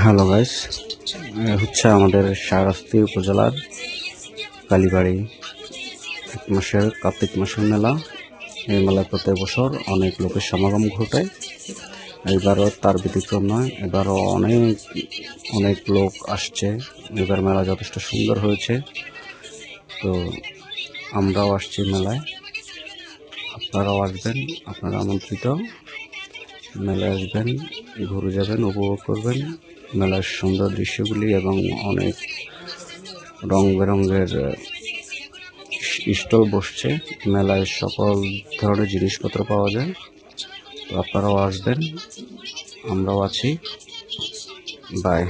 Hello guys, হচ্ছে আমাদের শাহরাস্তি উপজেলার কালীবাড়ি মাসের কার্তিক মাসের মেলা। এই মেলায় প্রত্যেক বছর অনেক লোকের সমাগম ঘটে। এবারও তার ব্যতিক্রম নয়, এবারও অনেক লোক আসছে। এবার মেলা যথেষ্ট সুন্দর হয়েছে। তো আমরাও আসছি মেলায়, আপনারাও আসবেন, আপনারা আমন্ত্রিত। মেলায় আসবেন, ঘুরে যাবেন, উপভোগ করবেন মেলার সুন্দর দৃশ্যগুলি এবং অনেক রং বেরঙের স্টল বসছে। মেলায় সকল ধরনের জিনিসপত্র পাওয়া যায়। তো আপনারাও আসবেন, আমরাও আছি। বাই।